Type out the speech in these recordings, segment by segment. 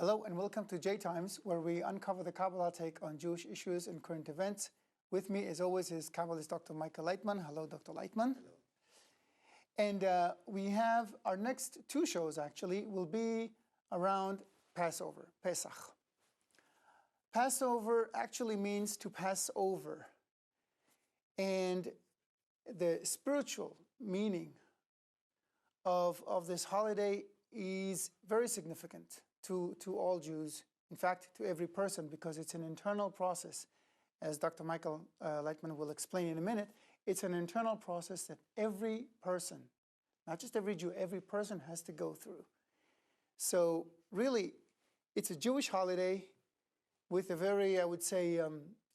Hello and welcome to Jtimes, where we uncover the Kabbalah take on Jewish issues and current events. With me, as always, is Kabbalist Dr. Michael Laitman. Hello, Dr. Laitman. Hello. And we have our next two shows, actually, will be around Passover, Pesach. Passover actually means to pass over. And the spiritual meaning of this holiday is very significant to all Jews, in fact, to every person, because it's an internal process. As Dr. Michael Laitman will explain in a minute, it's an internal process that every person, not just every Jew, every person has to go through. So really, it's a Jewish holiday with a very, I would say,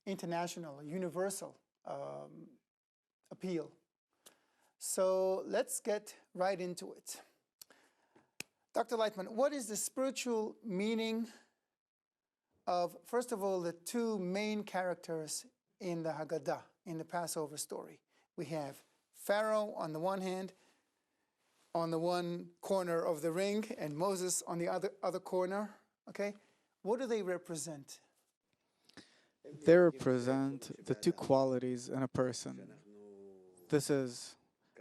international, universal appeal. So let's get right into it. Dr. Laitman, what is the spiritual meaning of, first of all, the two main characters in the Haggadah, in the Passover story? We have Pharaoh on the one hand, on the one corner of the ring, and Moses on the other corner. Okay, what do they represent? They represent the two qualities in a person. This is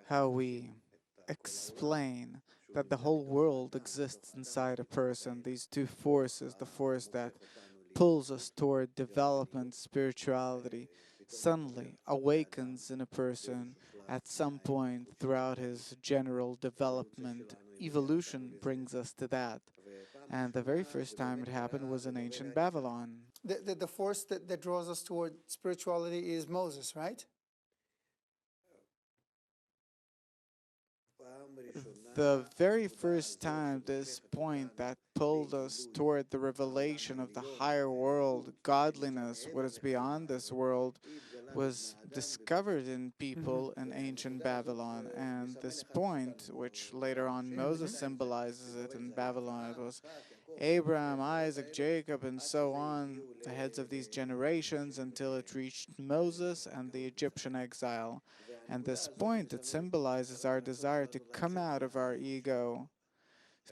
how we explain that the whole world exists inside a person. These two forces, the force that pulls us toward development, spirituality, suddenly awakens in a person at some point throughout his general development. Evolution brings us to that. And the very first time it happened was in ancient Babylon. The force that draws us toward spirituality is Moses, right? The very first time, this point that pulled us toward the revelation of the higher world, godliness, what is beyond this world, was discovered in people in ancient Babylon. And this point, which later on Moses symbolizes it in Babylon, it was Abraham, Isaac, Jacob, and so on, the heads of these generations, until it reached Moses and the Egyptian exile. And this point, it symbolizes our desire to come out of our ego,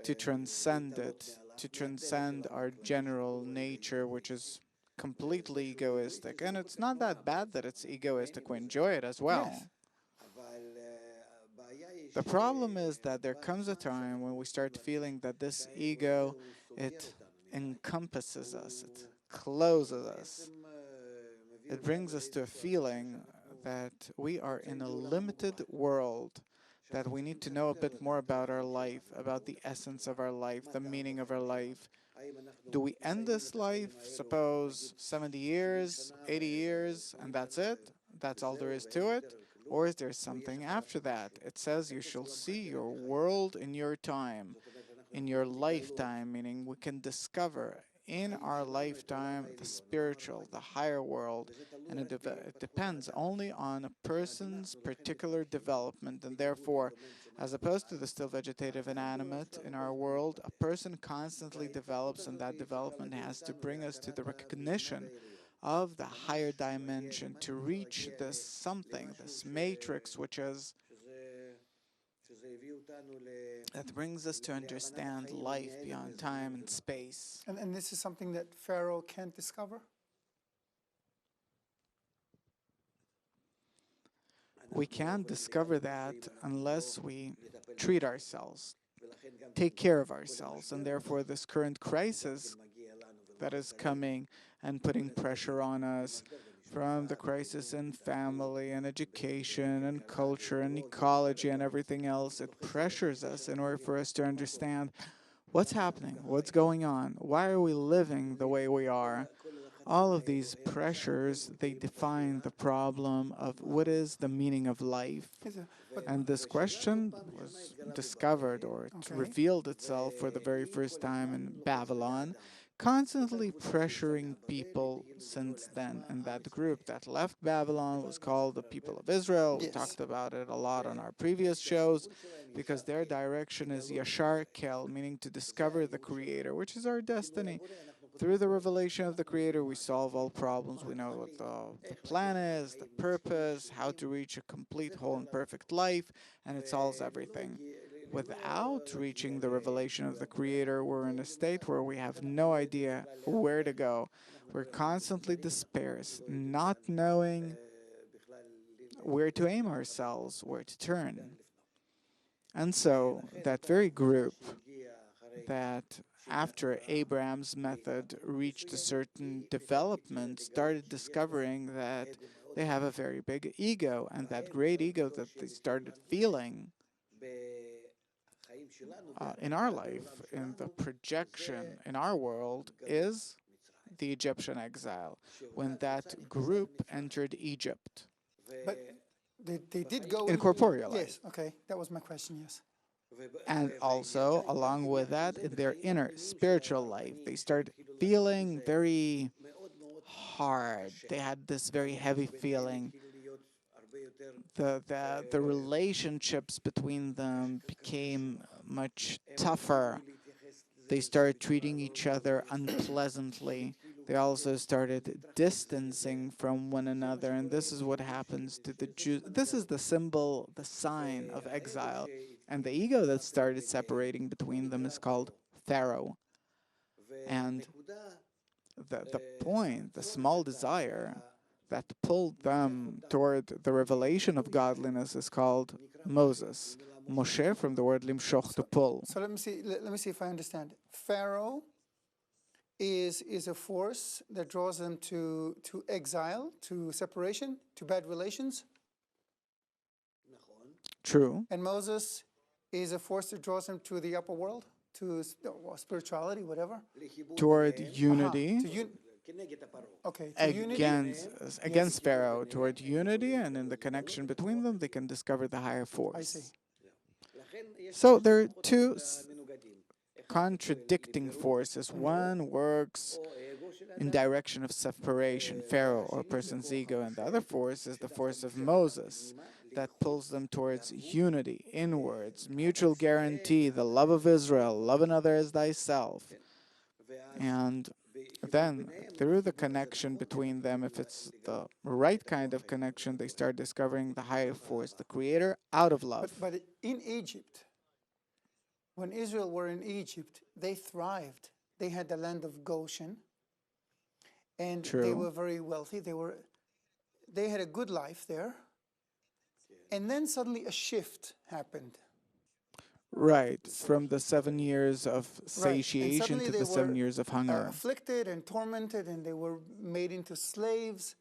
to transcend it, to transcend our general nature, which is completely egoistic. And it's not that bad that it's egoistic. We enjoy it as well. Yes. The problem is that there comes a time when we start feeling that this ego, it encompasses us, it closes us. It brings us to a feeling that we are in a limited world, that we need to know a bit more about our life, about the essence of our life, the meaning of our life. Do we end this life, suppose 70 years, 80 years, and that's it? That's all there is to it? Or is there something after that? It says you shall see your world in your time, in your lifetime, meaning we can discover in our lifetime the spiritual, the higher world, and it depends only on a person's particular development, and therefore, as opposed to the still vegetative inanimate in our world, a person constantly develops, and that development has to bring us to the recognition of the higher dimension, to reach this something, this matrix, which is that brings us to understand life beyond time and space. And this is something that Pharaoh can't discover? We can't discover that unless we treat ourselves, take care of ourselves, and therefore this current crisis that is coming and putting pressure on us, from the crisis in family and education and culture and ecology and everything else, it pressures us in order for us to understand what's happening, what's going on, why are we living the way we are. All of these pressures, they define the problem of what is the meaning of life. And this question was discovered, or it revealed itself for the very first time in Babylon, constantly pressuring people since then. And that group that left Babylon was called the people of Israel. We talked about it a lot on our previous shows, because their direction is Yashar Kel, meaning to discover the Creator, which is our destiny. Through the revelation of the Creator, we solve all problems. We know what the plan is, the purpose, how to reach a complete, whole, and perfect life, and it solves everything. without reaching the revelation of the Creator, we're in a state where we have no idea where to go. We're constantly dispersed, not knowing where to aim ourselves, where to turn. And so, that very group that, after Abraham's method reached a certain development, started discovering that they have a very big ego, and that great ego that they started feeling in our life, in the projection in our world, is the Egyptian exile, when that group entered Egypt But they did go in in. corporeal life. Yes, okay, that was my question, yes. And also, along with that, in their inner spiritual life, they start feeling very hard. They had this very heavy feeling. The relationships between them became much tougher. They started treating each other unpleasantly. They also started distancing from one another, and this is what happens to the Jews. This is the symbol, the sign of exile. And the ego that started separating between them is called Pharaoh. And the point, the small desire that pulled them toward the revelation of godliness is called Moses. Moshe, from the word limshoch, to pull. So let me see if I understand. Pharaoh is a force that draws them to exile, to separation, to bad relations. True. And Moses is a force that draws them to the upper world, to spirituality, whatever. Toward unity. Okay, to unity. Against Pharaoh, toward unity, and in the connection between them, they can discover the higher force. I see. So there are two contradicting forces. One works in direction of separation, Pharaoh or a person's ego, and the other force is the force of Moses that pulls them towards unity, inwards, mutual guarantee, the love of Israel, love another as thyself. And then, through the connection between them, if it's the right kind of connection, they start discovering the higher force, the Creator, out of love. But in Egypt, when Israel were in Egypt, they thrived. They had the land of Goshen, and they were very wealthy. They had a good life there. And then suddenly a shift happened. Right, from the 7 years of satiation to the 7 years of hunger. Afflicted and tormented, and they were made into slaves.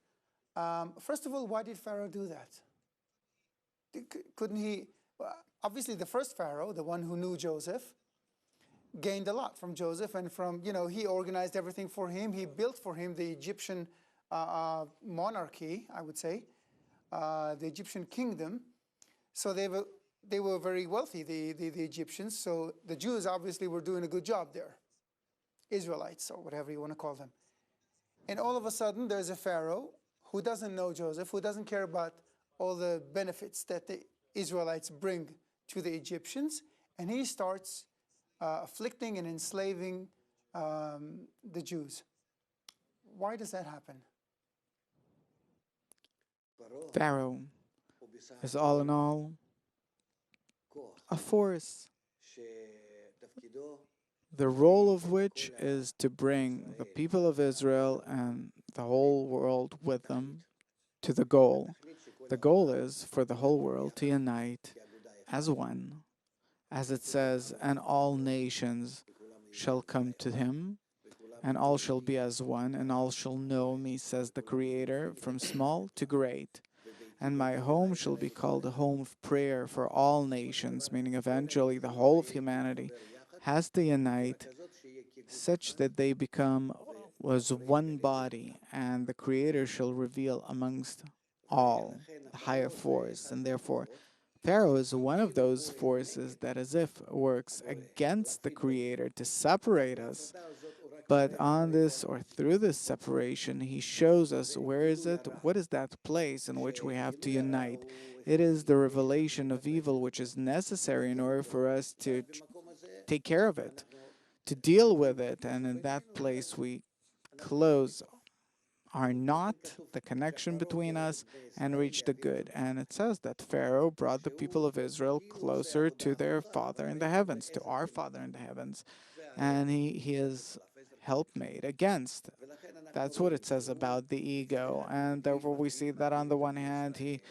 First of all, why did Pharaoh do that? Couldn't he? Obviously, the first Pharaoh, the one who knew Joseph, gained a lot from Joseph, and he organized everything for him. He built for him the Egyptian monarchy, I would say, the Egyptian kingdom. So they were very wealthy, the Egyptians. So the Jews obviously were doing a good job there, Israelites or whatever you want to call them. And all of a sudden, there's a Pharaoh who doesn't know Joseph, who doesn't care about all the benefits that the Israelites bring to the Egyptians, and he starts afflicting and enslaving the Jews. Why does that happen? Pharaoh is all in all a force, the role of which is to bring the people of Israel and the whole world with them to the goal. The goal is for the whole world to unite as one, as it says, and all nations shall come to him, and all shall be as one, and all shall know me, says the Creator, from small to great. And my home shall be called a home of prayer for all nations, meaning eventually the whole of humanity has to unite such that they become as one body, and the Creator shall reveal amongst all the higher force. And therefore, Pharaoh is one of those forces that as if works against the Creator to separate us. But on this or through this separation, he shows us where is it, what is that place in which we have to unite. It is the revelation of evil which is necessary in order for us to take care of it, to deal with it. And in that place we close are not the connection between us and reach the good. And it says that Pharaoh brought the people of Israel closer to their Father in the heavens, to our Father in the heavens. And he is helpmate against. That's what it says about the ego. And therefore we see that on the one hand, he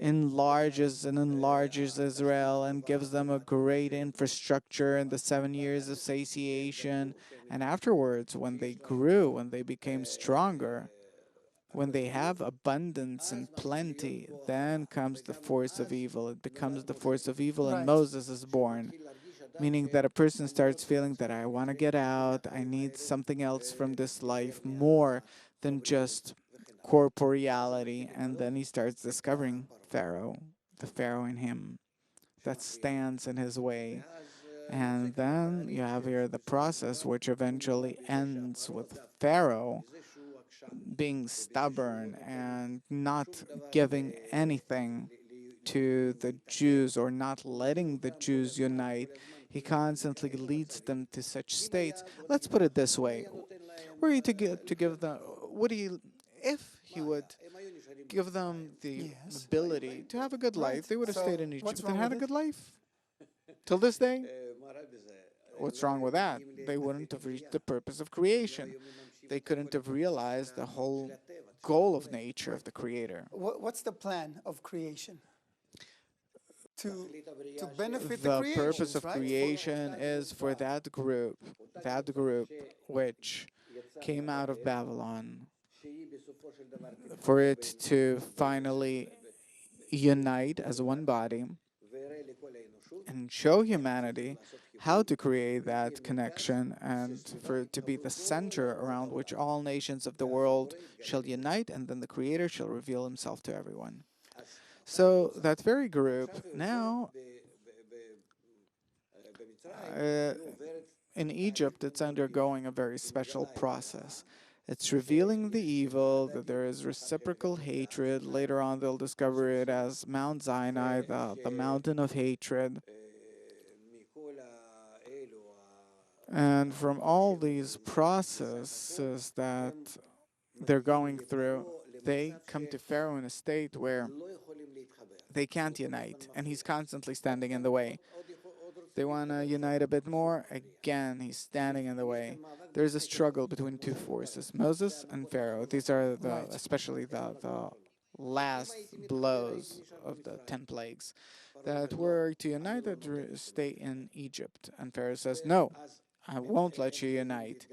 enlarges and enlarges Israel and gives them a great infrastructure in the 7 years of satiation. And afterwards, when they grew, when they became stronger, when they have abundance and plenty, then comes the force of evil. It becomes the force of evil, and Right. Moses is born. Meaning that a person starts feeling that I want to get out, I need something else from this life more than just corporeality. And then he starts discovering Pharaoh, the Pharaoh in him that stands in his way. And then you have here the process which eventually ends with Pharaoh being stubborn and not giving anything to the Jews or not letting the Jews unite. He constantly leads them to such states. Let's put it this way: were he to give them, would he, if he would give them the Yes. ability to have a good Right. life, they would have So stayed in what's Egypt and wrong had with a it? good life till this day. What's wrong with that? They wouldn't have reached the purpose of creation. They couldn't have realized the whole goal of nature of the Creator. What's the plan of creation? To benefit the The purpose creations, of right? creation is for that group which came out of Babylon, for it to finally unite as one body and show humanity how to create that connection, and for it to be the center around which all nations of the world shall unite, and then the Creator shall reveal himself to everyone. So that very group now, uh, in Egypt, it's undergoing a very special process. It's revealing the evil, that there is reciprocal hatred. Later on, they'll discover it as Mount Sinai, the mountain of hatred. And from all these processes that they're going through, they come to Pharaoh in a state where they can't unite, and he's constantly standing in the way. They want to unite a bit more. Again, he's standing in the way. There's a struggle between two forces, Moses and Pharaoh. These are Right. especially the last blows of the 10 plagues that were to unite that stay in Egypt. And Pharaoh says, no, I won't let you unite.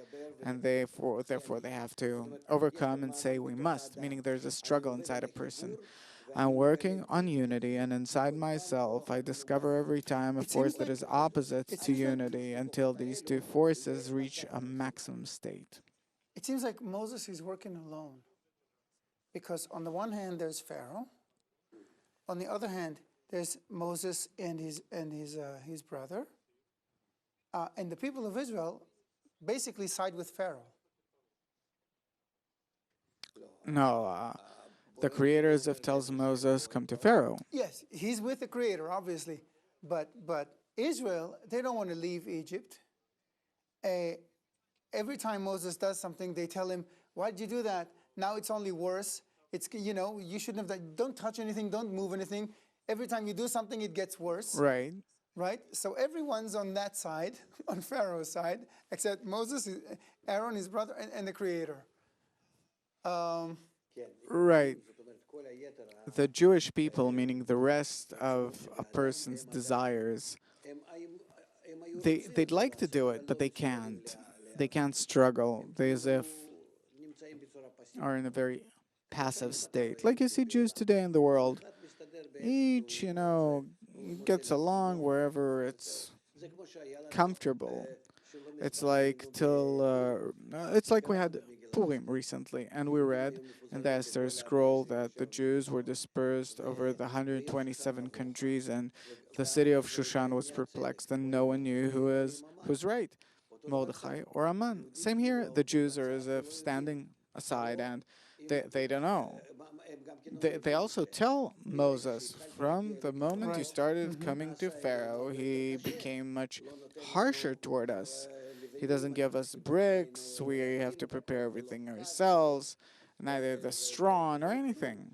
And therefore they have to overcome and say, we must, meaning there's a struggle inside a person. I'm working on unity, and inside myself, I discover every time a It force seems that like is opposite it to seems like unity until these two forces reach a maximum state. it seems like Moses is working alone. Because on the one hand there's Pharaoh, on the other hand there's Moses and his brother, and the people of Israel basically side with Pharaoh. No, the Creator tells Moses, come to Pharaoh. Yes, he's with the Creator, obviously, but Israel, they don't want to leave Egypt. Every time Moses does something, they tell him, "Why did you do that? Now it's only worse. It's you shouldn't have done. Don't touch anything. Don't move anything. Every time you do something, it gets worse." Right. Right? So everyone's on that side, on Pharaoh's side, except Moses, Aaron, his brother, and the Creator. Right. The Jewish people, meaning the rest of a person's desires, they'd like to do it, but they can't. They can't struggle. They as if are in a very passive state. Like you see Jews today in the world. Each, gets along wherever it's comfortable. It's like we had Purim recently, and we read in the Esther scroll that the Jews were dispersed over the 127 countries, and the city of Shushan was perplexed, and no one knew who's right, Mordechai or Aman. Same here, the Jews are as if standing aside, and they don't know. They also tell Moses, from the moment you Right. started coming to Pharaoh, he became much harsher toward us. He doesn't give us bricks, we have to prepare everything ourselves. neither the strong or anything.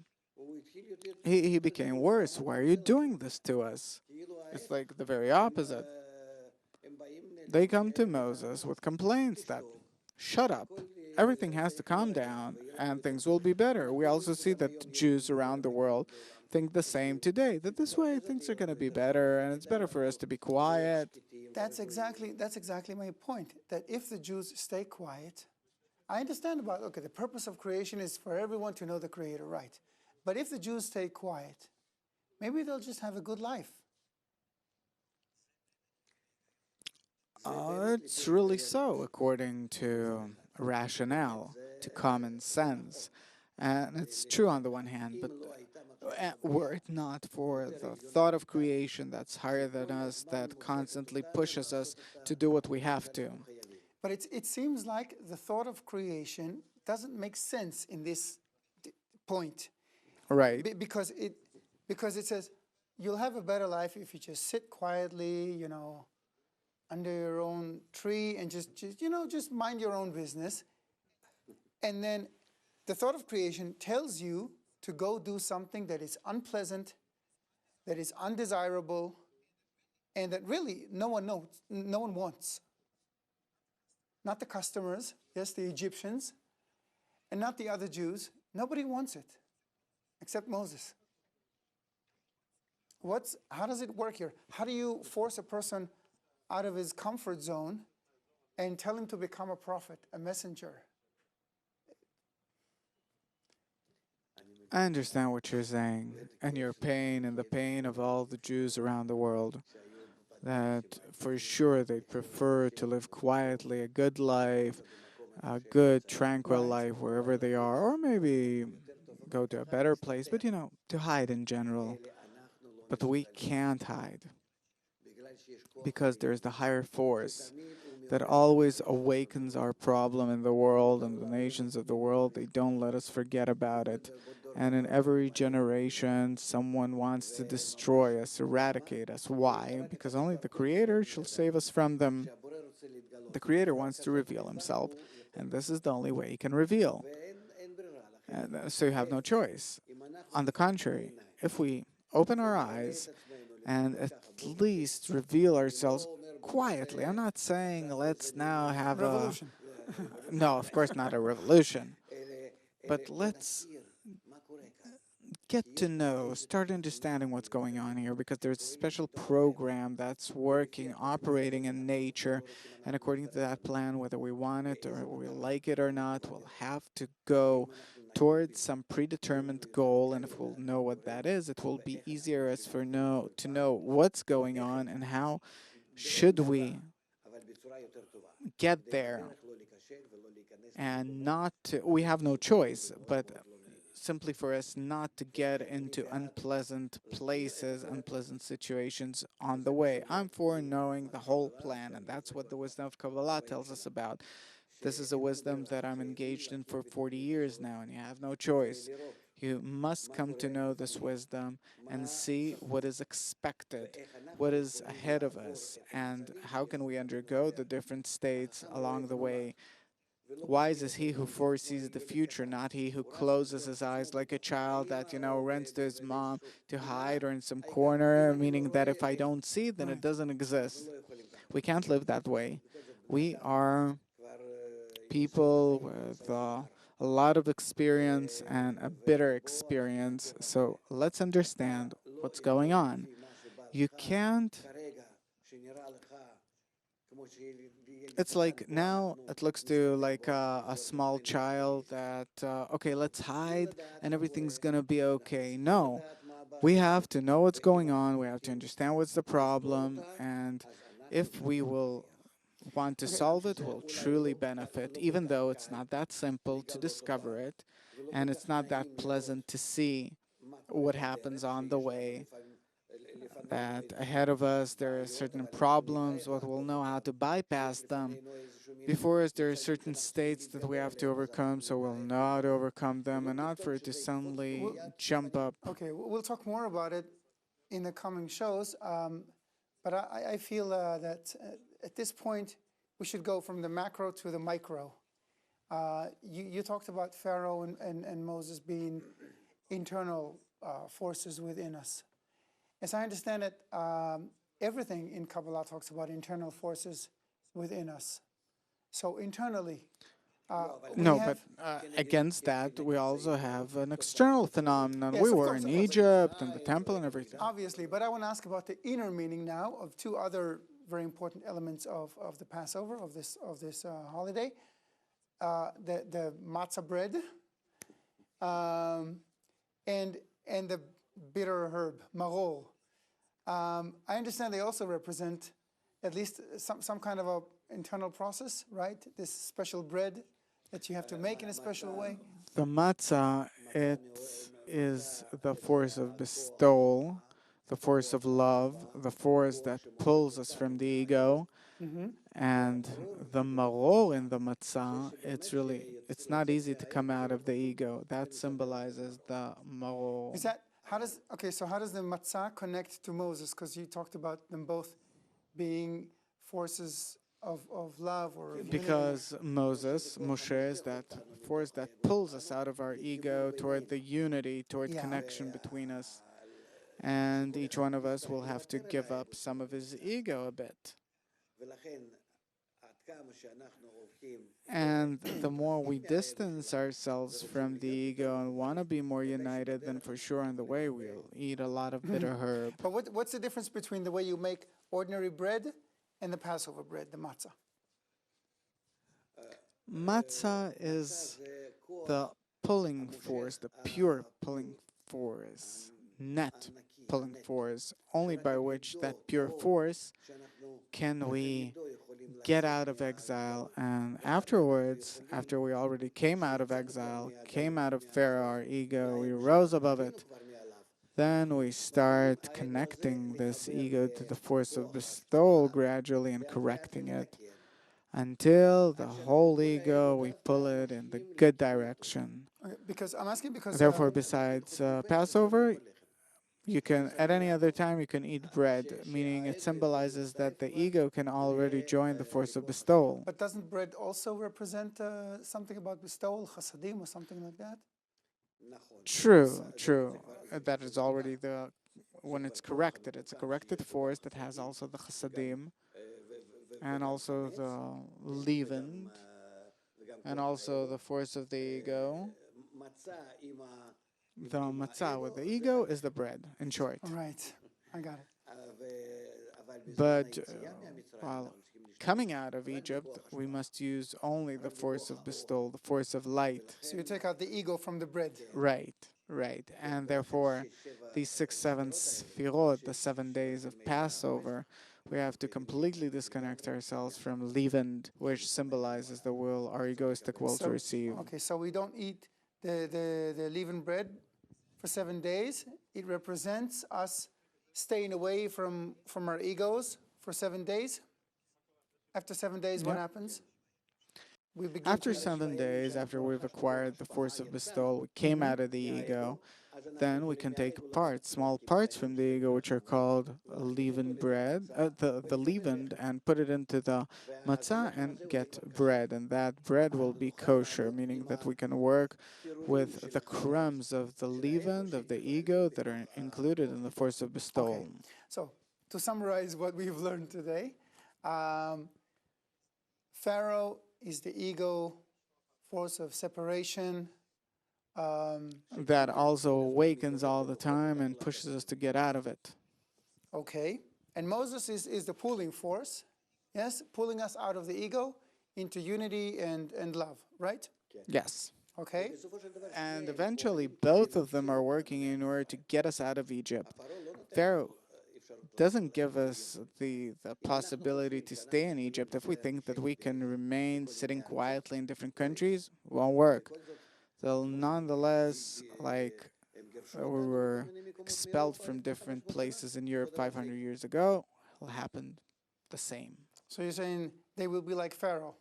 He became worse. Why are you doing this to us? It's like the very opposite. They come to Moses with complaints that, shut up, everything has to calm down and things will be better. We also see that Jews around the world think the same today, that this way things are going to be better and it's better for us to be quiet. That's exactly my point, that if the Jews stay quiet, I understand about, okay, the purpose of creation is for everyone to know the Creator, right? But if the Jews stay quiet, maybe they'll just have a good life. It's really so, according to rationale, to common sense. And it's true on the one hand, but were it not for the thought of creation that's higher than us, that constantly pushes us to do what we have to. But it seems like the thought of creation doesn't make sense in this point. Right. Because it says you'll have a better life if you just sit quietly, under your own tree and just mind your own business. And then the thought of creation tells you to go do something that is unpleasant, that is undesirable, and that really no one wants. Not the customers, yes, the Egyptians, and not the other Jews. Nobody wants it, except Moses. How does it work here? How do you force a person out of his comfort zone and tell him to become a prophet, a messenger? I understand what you're saying, and your pain and the pain of all the Jews around the world, that for sure they'd prefer to live quietly, a good life, a good, tranquil life wherever they are, or maybe go to a better place, but to hide in general. But we can't hide, because there's the higher force that always awakens our problem in the world and the nations of the world. They don't let us forget about it. And in every generation, someone wants to destroy us, eradicate us. Why? Because only the Creator shall save us from them. The Creator wants to reveal Himself, and this is the only way He can reveal. And so you have no choice. On the contrary, if we open our eyes and at least reveal ourselves quietly. I'm not saying let's now have Revolution. No, of course not a revolution. But let's get to know, start understanding what's going on here, because there's a special program that's working, operating in nature, and according to that plan, whether we want it or we like it or not, we'll have to go towards some predetermined goal, and if we'll know what that is, it will be easier as for to know what's going on and how should we get there, and we have no choice but simply for us not to get into unpleasant places, unpleasant situations on the way. I'm for knowing the whole plan, and that's what the wisdom of Kabbalah tells us about. This is a wisdom that I'm engaged in for 40 years now, and you have no choice. You must come to know this wisdom and see what is expected, what is ahead of us, and how can we undergo the different states along the way. Wise is he who foresees the future, not he who closes his eyes like a child that, runs to his mom to hide or in some corner, meaning that if I don't see it, then it doesn't exist. We can't live that way. We are people with a lot of experience and a bitter experience, so let's understand what's going on. You can't. It's like now it looks to like a small child that, okay, let's hide and everything's gonna be okay. No, we have to know what's going on, we have to understand what's the problem, and if we will want to solve it, we'll truly benefit, even though it's not that simple to discover it, and it's not that pleasant to see what happens on the way, that ahead of us there are certain problems, but we'll know how to bypass them. Before us there are certain states that we have to overcome, so we'll know how to overcome them, and not for it to suddenly jump up. Okay, we'll talk more about it in the coming shows, but I feel that at this point we should go from the macro to the micro. You talked about Pharaoh and Moses being internal forces within us. As I understand it, everything in Kabbalah talks about internal forces within us. So internally, we No, have, but against that, we also have an external phenomenon. Yes, We of were course, in of course. Egypt and the temple and everything. Obviously, but I want to ask about the inner meaning now of two other very important elements of the Passover, of this holiday. The matzah bread and the bitter herb, maror. I understand they also represent at least some kind of a internal process, right? This special bread that you have to make in a special way. The matzah, it is the force of bestowal, the force of love, the force that pulls us from the ego. And the maror in the matzah, it's not easy to come out of the ego. That symbolizes the maror. How does the matzah connect to Moses? Because you talked about them both being forces of love or of Because Moshe is that force that pulls us out of our ego toward the unity, toward connection between us. And each one of us will have to give up some of his ego a bit. And the more we distance ourselves from the ego and want to be more united, then for sure on the way we'll eat a lot of bitter herb. But what's the difference between the way you make ordinary bread and the Passover bread, the matzah? Matzah is the pulling force, the pure pulling force, net pulling force, only by which that pure force can we get out of exile. And afterwards, after we already came out of exile, came out of Pharaoh, our ego, we rose above it, then we start connecting this ego to the force of bestowal gradually and correcting it until the whole ego, we pull it in the good direction. Okay, because I'm asking because Therefore, besides Passover, you can, at any other time, you can eat bread, meaning it symbolizes that the ego can already join the force of bestowal. But doesn't bread also represent something about bestowal, chasadim, or something like that? True. That is already when it's corrected. It's a corrected force that has also the chasadim, and also the leavened, and also the force of the ego. The matzah with the ego is the bread, in short. All right, I got it. But while coming out of Egypt, we must use only the force of bestowal, the force of light. So you take out the ego from the bread. Right. And therefore, these 6, 7 sfirot, the 7 days of Passover, we have to completely disconnect ourselves from leavened, which symbolizes the will, our egoistic will to receive. Okay, so we don't eat the leavened bread for 7 days. It represents us staying away from our egos for 7 days. After 7 days, what happens? We begin After 7 days, after we've acquired the force of bestowal, we came out of the ego, then we can take small parts from the ego, which are called leavened bread, the leavened, and put it into the matzah and get bread. And that bread will be kosher, meaning that we can work with the crumbs of the leavened, of the ego, that are included in the force of bestowal. Okay. So, to summarize what we've learned today, Pharaoh is the ego, force of separation. That also awakens all the time and pushes us to get out of it. Okay. And Moses is the pulling force, yes? Pulling us out of the ego into unity and love, right? Yes. Okay. And eventually, both of them are working in order to get us out of Egypt. Pharaoh doesn't give us the possibility to stay in Egypt. If we think that we can remain sitting quietly in different countries, it won't work. So nonetheless, like we were expelled from different places in Europe 500 years ago, it happened the same. So you're saying they will be like Pharaoh?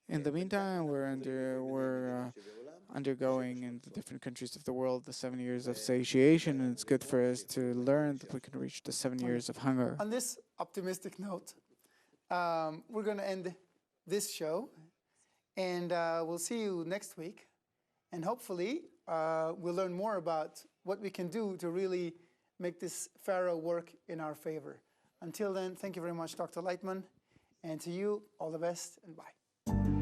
In the meantime, we're undergoing in the different countries of the world the 7 years of satiation, and it's good for us to learn that we can reach the 7 years of hunger. On this optimistic note, we're going to end this show. And we'll see you next week. And hopefully, we'll learn more about what we can do to really make this Pharaoh work in our favor. Until then, thank you very much, Dr. Laitman. And to you, all the best and bye.